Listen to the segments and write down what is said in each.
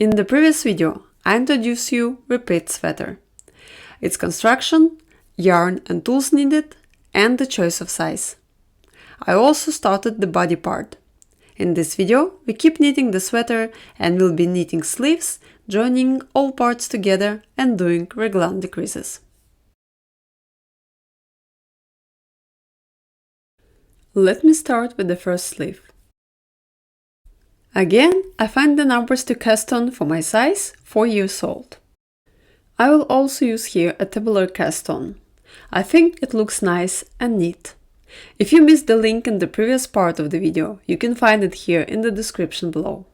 In the previous video, I introduced you Repeat Sweater, its construction, yarn and tools needed, and the choice of size. I also started the body part. In this video, we keep knitting the sweater and we'll be knitting sleeves, joining all parts together and doing Raglan decreases. Let me start with the first sleeve. Again, I find the numbers to cast on for my size, 4 years old. I will also use here a tabular cast on. I think it looks nice and neat. If you missed the link in the previous part of the video, you can find it here in the description below.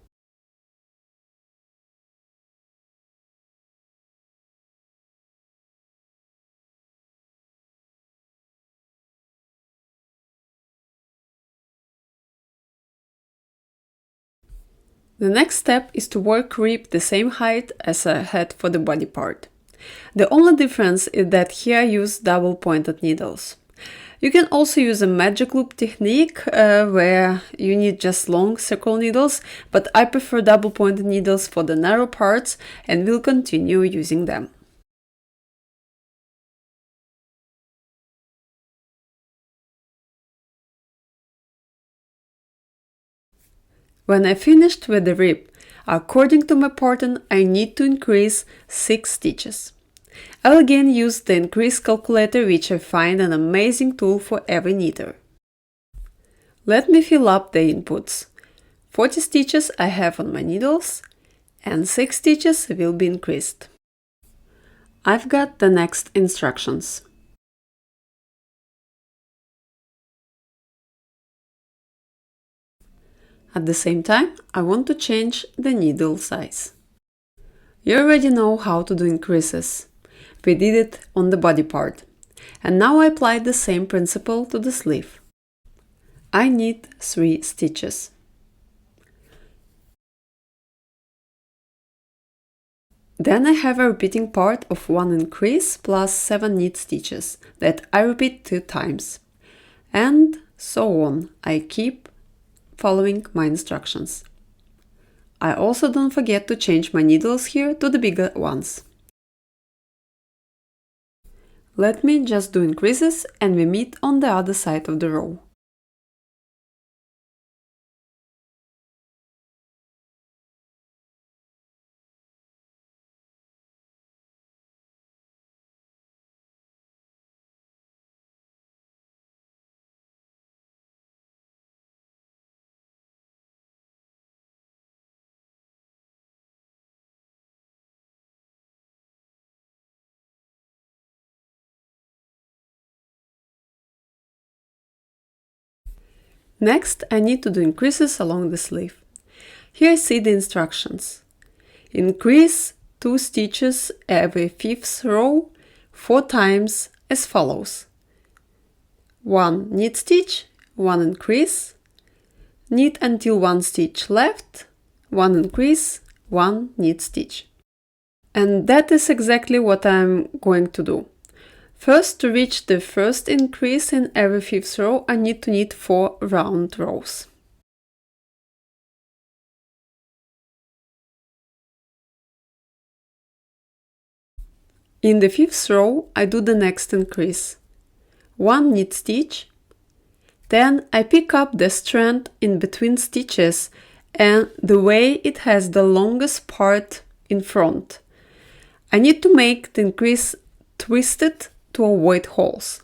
The next step is to work rib the same height as I had for the body part. The only difference is that here I use double pointed needles. You can also use a magic loop technique where you need just long circle needles, but I prefer double pointed needles for the narrow parts and will continue using them. When I finished with the rib, according to my pattern, I need to increase 6 stitches. I'll again use the increase calculator, which I find an amazing tool for every knitter. Let me fill up the inputs. 40 stitches I have on my needles and 6 stitches will be increased. I've got the next instructions. At the same time, I want to change the needle size. You already know how to do increases. We did it on the body part. And now I apply the same principle to the sleeve. I need 3 stitches. Then I have a repeating part of 1 increase plus 7 knit stitches that I repeat 2 times. And so on. I keep following my instructions. I also don't forget to change my needles here to the bigger ones. Let me just do increases and we meet on the other side of the row. Next, I need to do increases along the sleeve. Here I see the instructions. Increase 2 stitches every 5th row 4 times as follows. 1 knit stitch, 1 increase, knit until 1 stitch left, 1 increase, 1 knit stitch. And that is exactly what I'm going to do. First, to reach the first increase in every 5th row, I need to knit 4 round rows. In the 5th row, I do the next increase. 1 knit stitch, then I pick up the strand in between stitches and the way it has the longest part in front. I need to make the increase twisted to avoid holes.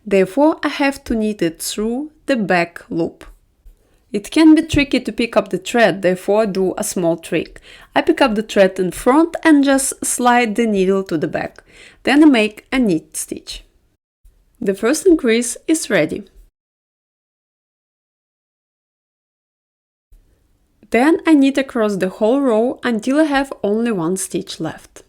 Therefore, I have to knit it through the back loop. It can be tricky to pick up the thread, therefore do a small trick. I pick up the thread in front and just slide the needle to the back. Then I make a knit stitch. The first increase is ready. Then I knit across the whole row until I have only 1 stitch left.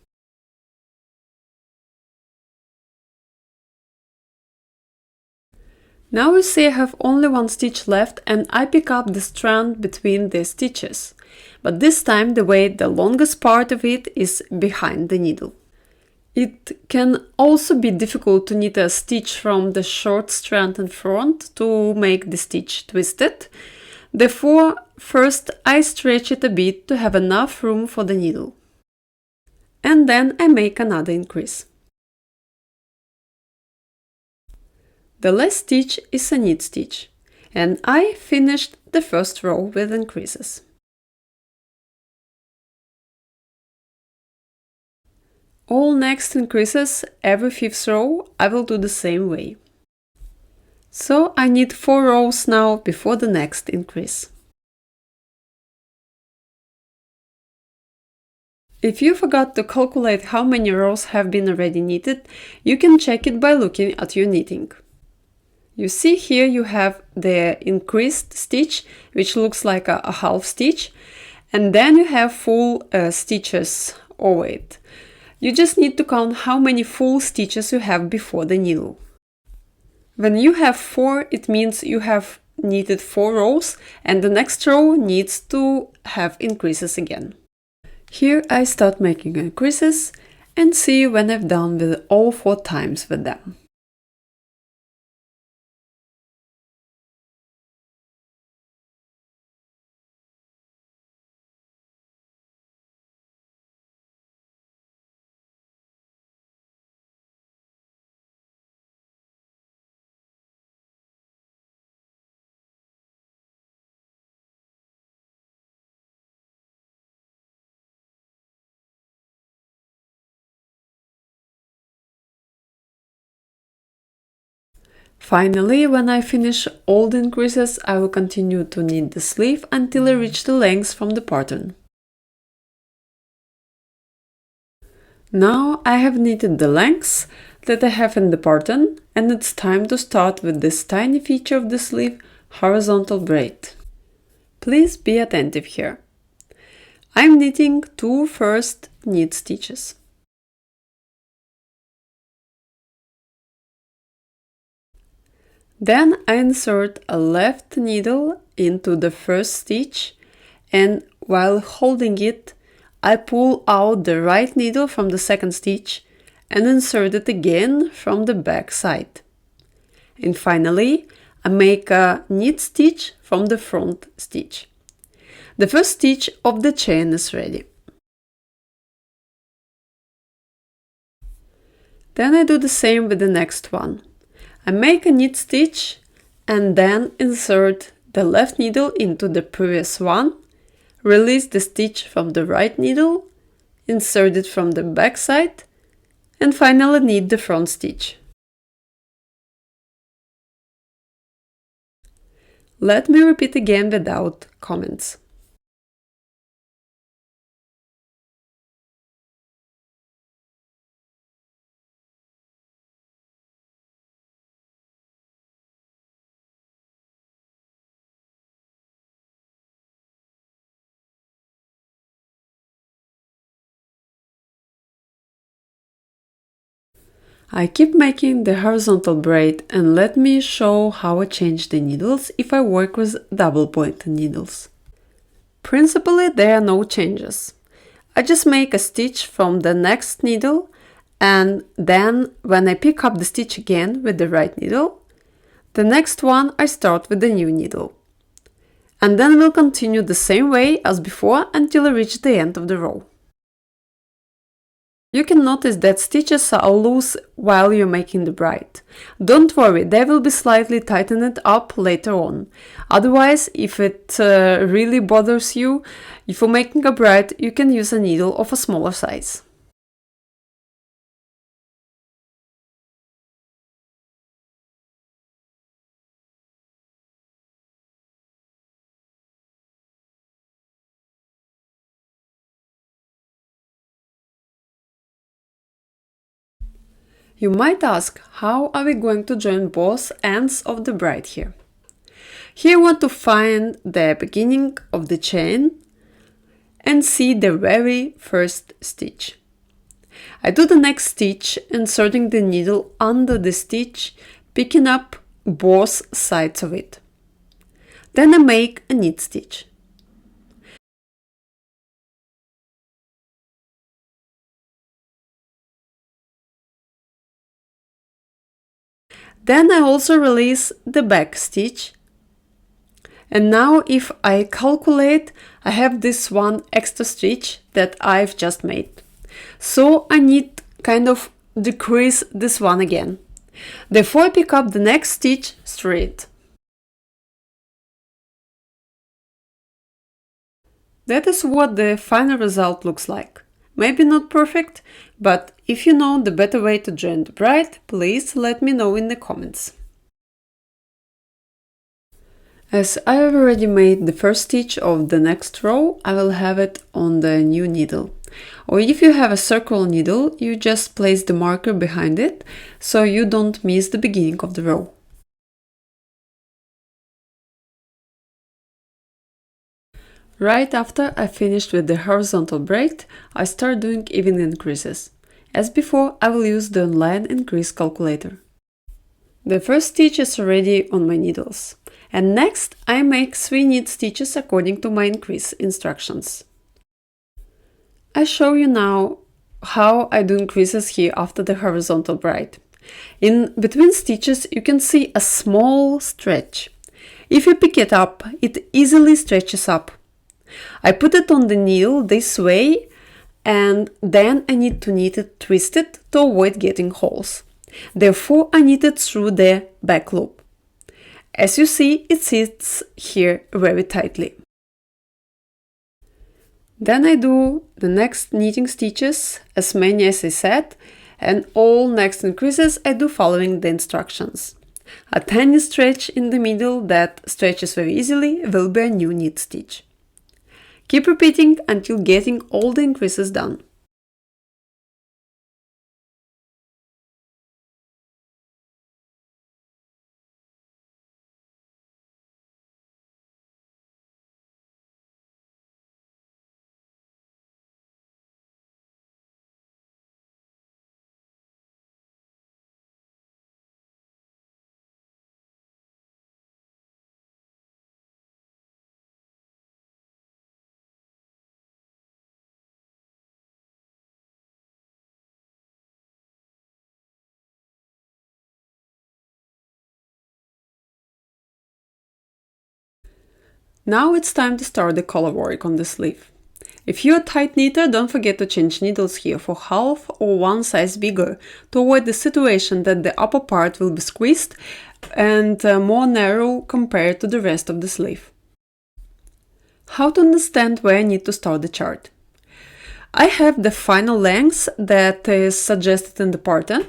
Now you see I have only 1 stitch left and I pick up the strand between the stitches, but this time the longest part of it is behind the needle. It can also be difficult to knit a stitch from the short strand in front to make the stitch twisted. Therefore, first I stretch it a bit to have enough room for the needle. And then I make another increase. The last stitch is a knit stitch, and I finished the first row with increases. All next increases every fifth row I will do the same way. So I need 4 rows now before the next increase. If you forgot to calculate how many rows have been already knitted, you can check it by looking at your knitting. You see here you have the increased stitch, which looks like a half stitch, and then you have full stitches over it. You just need to count how many full stitches you have before the needle. When you have 4, it means you have knitted 4 rows, and the next row needs to have increases again. Here I start making increases and see when I've done with all 4 times with them. Finally, when I finish all the increases, I will continue to knit the sleeve until I reach the length from the pattern. Now I have knitted the lengths that I have in the pattern, and it's time to start with this tiny feature of the sleeve, horizontal braid. Please be attentive here. I'm knitting 2 first knit stitches. Then I insert a left needle into the first stitch, and while holding it, I pull out the right needle from the second stitch and insert it again from the back side. And finally, I make a knit stitch from the front stitch. The first stitch of the chain is ready. Then I do the same with the next one. I make a knit stitch and then insert the left needle into the previous one, release the stitch from the right needle, insert it from the back side, and finally knit the front stitch. Let me repeat again without comments. I keep making the horizontal braid, and let me show how I change the needles if I work with double pointed needles. Principally, there are no changes. I just make a stitch from the next needle, and then when I pick up the stitch again with the right needle, the next one I start with the new needle. And then we'll continue the same way as before until I reach the end of the row. You can notice that stitches are loose while you're making the braid. Don't worry, they will be slightly tightened up later on. Otherwise, if it really bothers you, if you're making a braid, you can use a needle of a smaller size. You might ask, how are we going to join both ends of the braid here? Here I want to find the beginning of the chain and see the very first stitch. I do the next stitch, inserting the needle under the stitch, picking up both sides of it. Then I make a knit stitch. Then I also release the back stitch And now if I calculate, I have this one extra stitch that I've just made. So I need kind of decrease this one again. Therefore I pick up the next stitch straight. That is what the final result looks like. Maybe not perfect, but if you know the better way to join the braid, please let me know in the comments. As I have already made the first stitch of the next row, I will have it on the new needle. Or if you have a circle needle, you just place the marker behind it, so you don't miss the beginning of the row. Right after I finished with the horizontal braid, I start doing even increases. As before, I will use the online increase calculator. The first stitch is already on my needles. And next, I make 3 knit stitches according to my increase instructions. I show you now how I do increases here after the horizontal braid. In between stitches, you can see a small stretch. If you pick it up, it easily stretches up. I put it on the needle this way, and then I need to knit it twisted to avoid getting holes. Therefore, I knit it through the back loop. As you see, it sits here very tightly. Then I do the next knitting stitches, as many as I said, and all next increases I do following the instructions. A tiny stretch in the middle that stretches very easily will be a new knit stitch. Keep repeating until getting all the increases done. Now it's time to start the color work on the sleeve. If you're a tight knitter, don't forget to change needles here for half or one size bigger to avoid the situation that the upper part will be squeezed and more narrow compared to the rest of the sleeve. How to understand where I need to start the chart? I have the final length that is suggested in the pattern.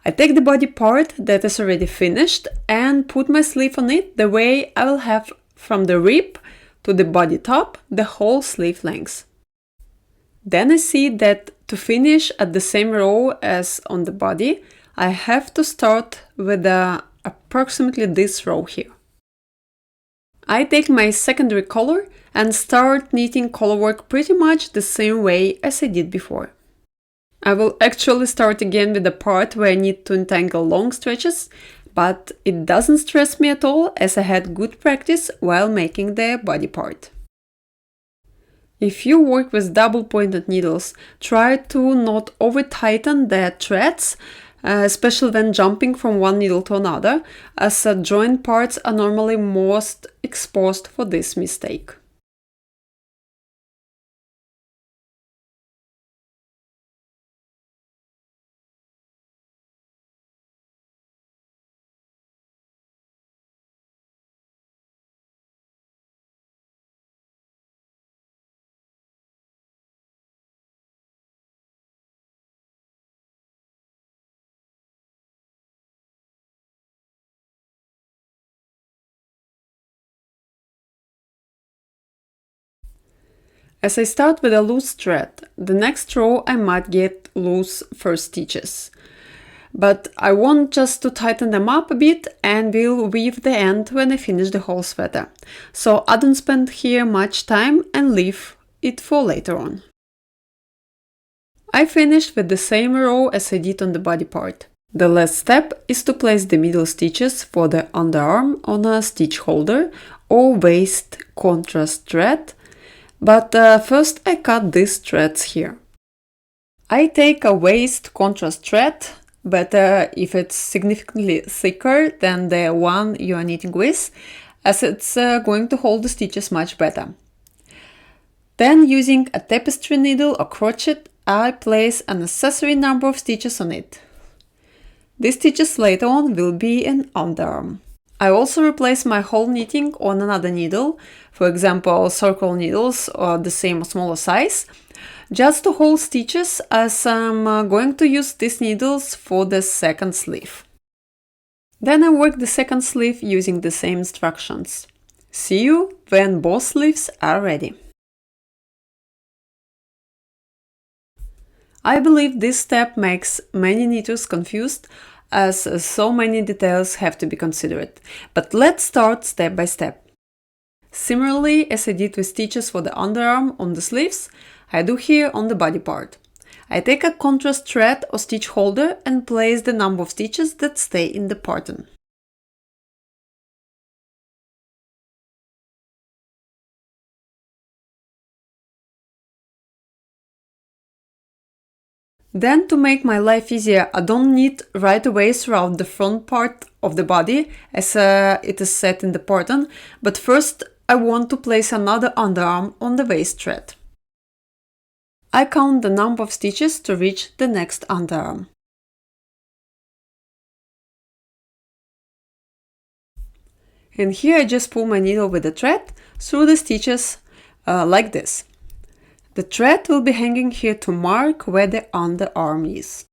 I take the body part that is already finished and put my sleeve on it the way I will have from the rib to the body top the whole sleeve length. Then I see that to finish at the same row as on the body, I have to start with approximately this row here. I take my secondary color and start knitting colorwork pretty much the same way as I did before. I will actually start again with the part where I need to untangle long stretches, but it doesn't stress me at all as I had good practice while making the body part. If you work with double pointed needles, try to not over tighten the threads, especially when jumping from one needle to another, as joint parts are normally most exposed for this mistake. As I start with a loose thread, the next row I might get loose first stitches. But I want just to tighten them up a bit and will weave the end when I finish the whole sweater. So I don't spend here much time and leave it for later on. I finished with the same row as I did on the body part. The last step is to place the middle stitches for the underarm on a stitch holder or waist contrast thread. But first I cut these threads here. I take a waist contrast thread, better if it's significantly thicker than the one you are knitting with, as it's going to hold the stitches much better. Then, using a tapestry needle or crochet, I place a necessary number of stitches on it. These stitches later on will be an underarm. I also replace my whole knitting on another needle, for example circle needles or the same or smaller size, just to hold stitches, as I'm going to use these needles for the second sleeve. Then I work the second sleeve using the same instructions. See you when both sleeves are ready. I believe this step makes many knitters confused, as so many details have to be considered, but let's start step by step. Similarly as I did with stitches for the underarm on the sleeves, I do here on the body part. I take a contrast thread or stitch holder and place the number of stitches that stay in the pattern. Then, to make my life easier, I don't knit right away throughout the front part of the body as it is set in the pattern, but first I want to place another underarm on the waist thread. I count the number of stitches to reach the next underarm. And here I just pull my needle with the thread through the stitches like this. The thread will be hanging here to mark where the underarm is.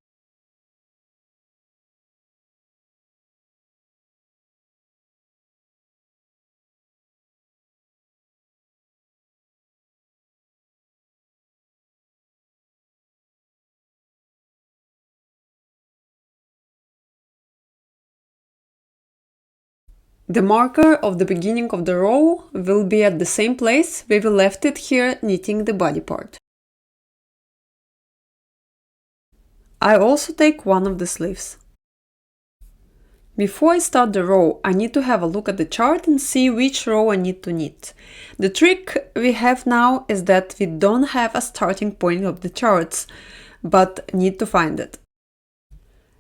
The marker of the beginning of the row will be at the same place where we left it here knitting the body part. I also take one of the sleeves. Before I start the row, I need to have a look at the chart and see which row I need to knit. The trick we have now is that we don't have a starting point of the charts, but need to find it.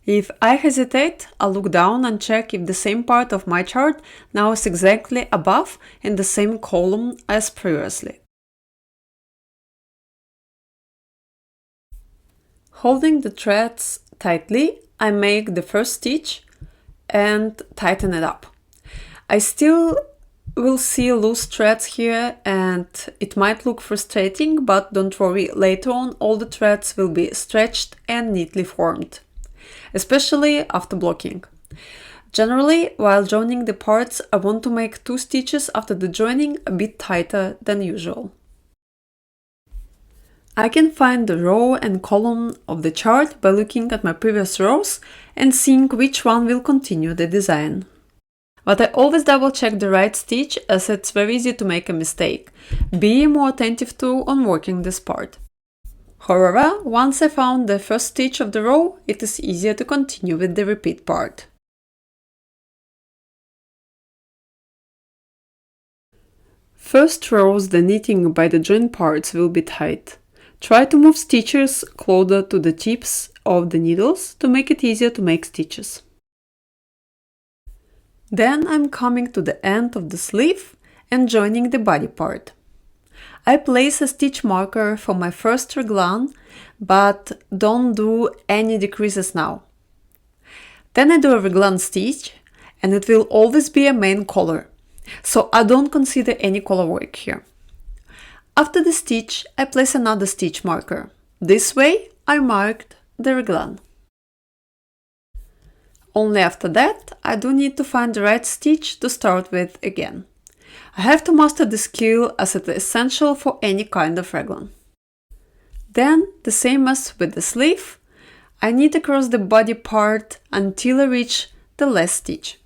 If I hesitate, I'll look down and check if the same part of my chart now is exactly above in the same column as previously. Holding the threads tightly, I make the first stitch and tighten it up. I still will see loose threads here and it might look frustrating, but don't worry, later on all the threads will be stretched and neatly formed, especially after blocking. Generally, while joining the parts, I want to make 2 stitches after the joining a bit tighter than usual. I can find the row and column of the chart by looking at my previous rows and seeing which one will continue the design. But I always double check the right stitch, as it's very easy to make a mistake. Be more attentive to on working this part. However, once I found the first stitch of the row, it is easier to continue with the repeat part. First rows the knitting by the join parts will be tight. Try to move stitches closer to the tips of the needles to make it easier to make stitches. Then I'm coming to the end of the sleeve and joining the body part. I place a stitch marker for my first raglan, but don't do any decreases now. Then I do a raglan stitch, and it will always be a main color, so I don't consider any color work here. After the stitch, I place another stitch marker. This way, I marked the raglan. Only after that, I do need to find the right stitch to start with again. I have to master the skill, as it is essential for any kind of raglan. Then, the same as with the sleeve, I knit across the body part until I reach the last stitch.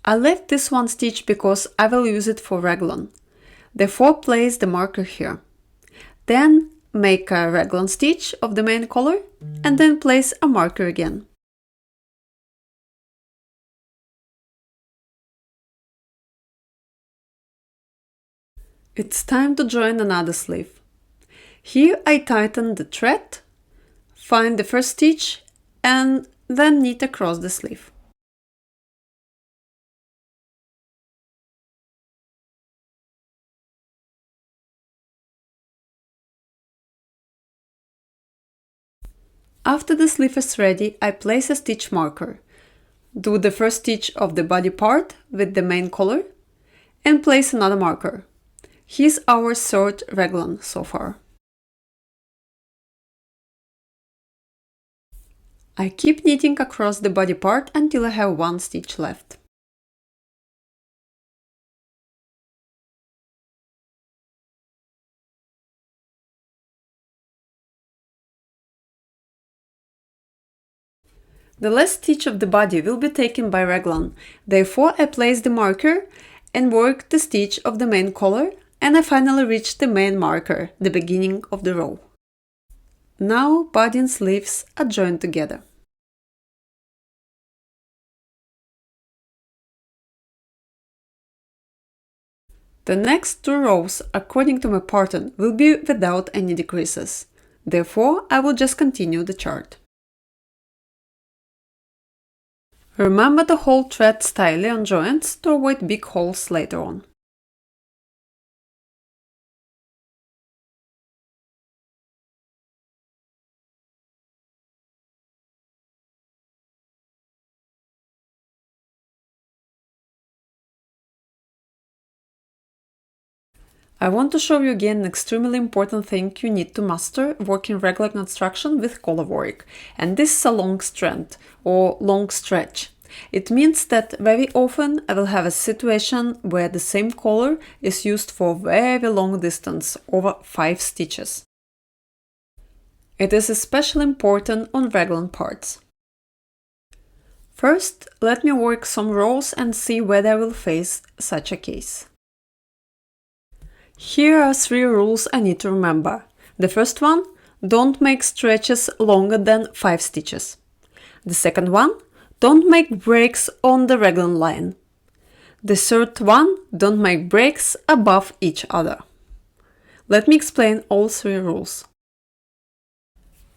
I left this one stitch because I will use it for raglan. Therefore, place the marker here. Then make a raglan stitch of the main color and then place a marker again. It's time to join another sleeve. Here I tighten the thread, find the first stitch and then knit across the sleeve. After the sleeve is ready, I place a stitch marker. Do the first stitch of the body part with the main color and place another marker. Here's our third raglan so far. I keep knitting across the body part until I have one stitch left. The last stitch of the body will be taken by raglan, therefore I place the marker and work the stitch of the main collar, and I finally reach the main marker, the beginning of the row. Now body and sleeves are joined together. The next two rows, according to my pattern, will be without any decreases. Therefore, I will just continue the chart. Remember to hold threads tightly on joints to avoid big holes later on. I want to show you again an extremely important thing you need to master working Raglan construction with Colorwork, and this is a long strand or long stretch. It means that very often I will have a situation where the same color is used for a very long distance, over 5 stitches. It is especially important on Raglan parts. First, let me work some rows and see whether I will face such a case. Here are 3 rules I need to remember. The first one, don't make stretches longer than 5 stitches. The second one, don't make breaks on the raglan line. The third one, don't make breaks above each other. Let me explain all 3 rules.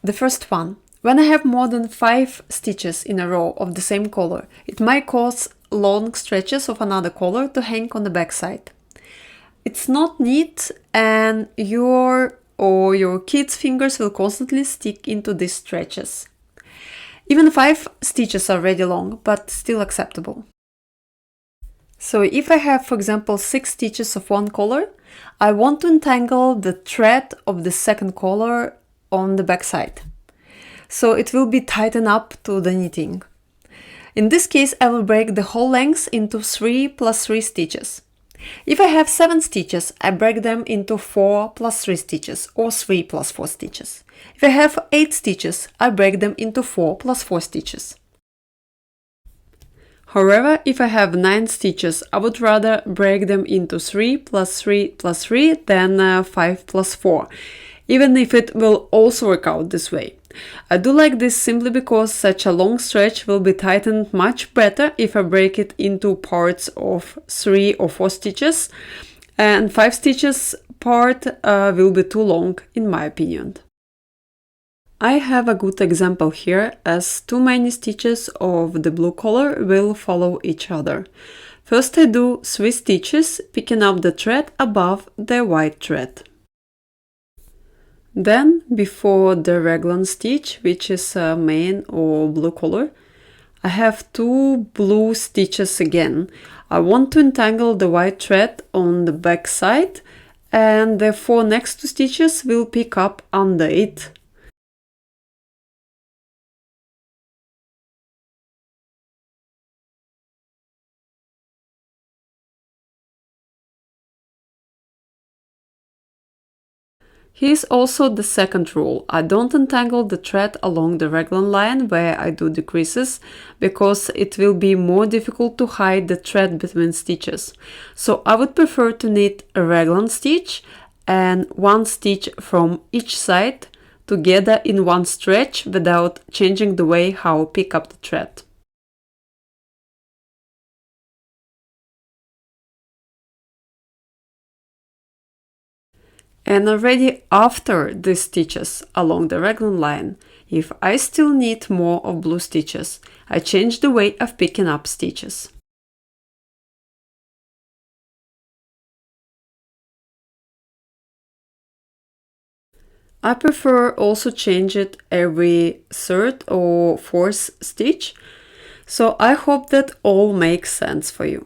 The first one, when I have more than 5 stitches in a row of the same color, it might cause long stretches of another color to hang on the back side. It's not neat, and your or your kids' fingers will constantly stick into these stretches. Even 5 stitches are really long, but still acceptable. So if I have, for example, 6 stitches of one color, I want to entangle the thread of the second color on the back side. So it will be tightened up to the knitting. In this case, I will break the whole length into 3 plus 3 stitches. If I have 7 stitches, I break them into 4 plus 3 stitches or 3 plus 4 stitches. If I have 8 stitches, I break them into 4 plus 4 stitches. However, if I have 9 stitches, I would rather break them into 3 plus 3 plus 3 than 5 plus 4, even if it will also work out this way. I do like this simply because such a long stretch will be tightened much better if I break it into parts of 3 or 4 stitches, and 5 stitches part will be too long in my opinion. I have a good example here, as too many stitches of the blue color will follow each other. First I do 3 stitches, picking up the thread above the white thread. Then, before the raglan stitch, which is main or blue color, I have 2 blue stitches again. I want to entangle the white thread on the back side, and the 4 next 2 stitches will pick up under it. Here's also the second rule. I don't entangle the thread along the raglan line where I do decreases, because it will be more difficult to hide the thread between stitches. So I would prefer to knit a raglan stitch and 1 stitch from each side together in one stretch without changing the way how I pick up the thread. And already after these stitches along the raglan line, if I still need more of blue stitches, I change the way of picking up stitches. I prefer also change it every third or fourth stitch, so I hope that all makes sense for you.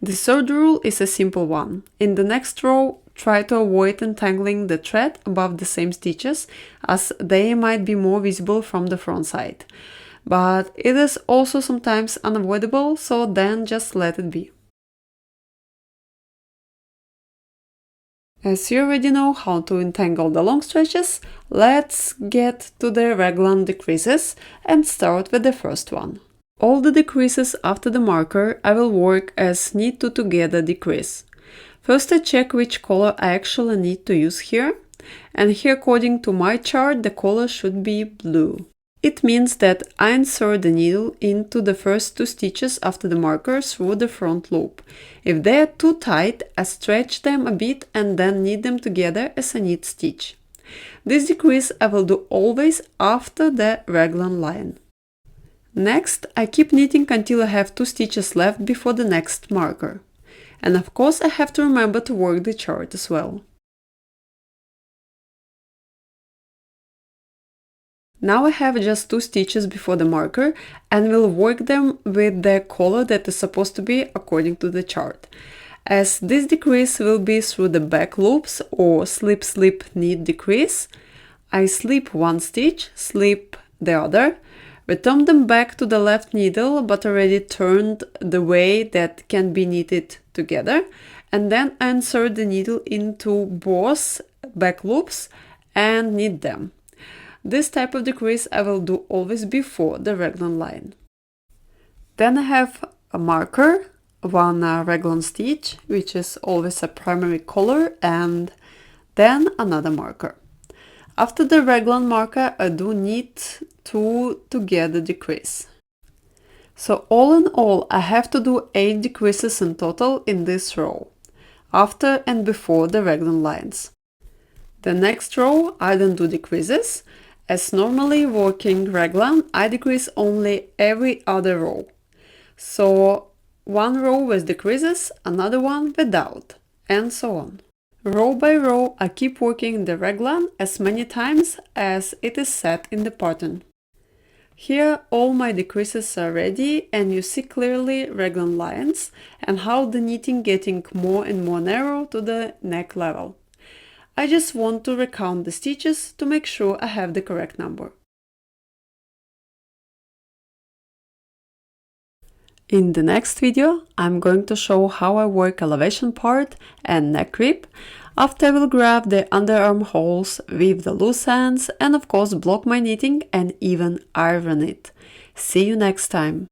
The third rule is a simple one. In the next row, try to avoid entangling the thread above the same stitches, as they might be more visible from the front side. But it is also sometimes unavoidable, so then just let it be. As you already know how to entangle the long stretches, let's get to the raglan decreases and start with the first one. All the decreases after the marker I will work as knit two together decrease. First I check which color I actually need to use here, and here according to my chart the color should be blue. It means that I insert the needle into the first two stitches after the marker through the front loop. If they are too tight, I stretch them a bit and then knit them together as a knit stitch. This decrease I will do always after the raglan line. Next, I keep knitting until I have two stitches left before the next marker. And of course I have to remember to work the chart as well. Now I have just two stitches before the marker and will work them with the color that is supposed to be according to the chart. As this decrease will be through the back loops or slip slip knit decrease, I slip one stitch, slip the other, return them back to the left needle but already turned the way that can be knitted together, and then I insert the needle into both back loops and knit them. This type of decrease I will do always before the raglan line. Then I have a marker, one raglan stitch, which is always a primary color, and then another marker. After the raglan marker I do knit two together decrease. So all in all I have to do 8 decreases in total in this row, after and before the raglan lines. The next row I don't do decreases, as normally working raglan I decrease only every other row. So one row with decreases, another one without, and so on. Row by row I keep working the raglan as many times as it is set in the pattern. Here all my decreases are ready and you see clearly raglan lines and how the knitting getting more and more narrow to the neck level. I just want to recount the stitches to make sure I have the correct number. In the next video, I'm going to show how I work elevation part and neck rib. After I will grab the underarm holes, weave the loose ends, and of course block my knitting and even iron it. See you next time!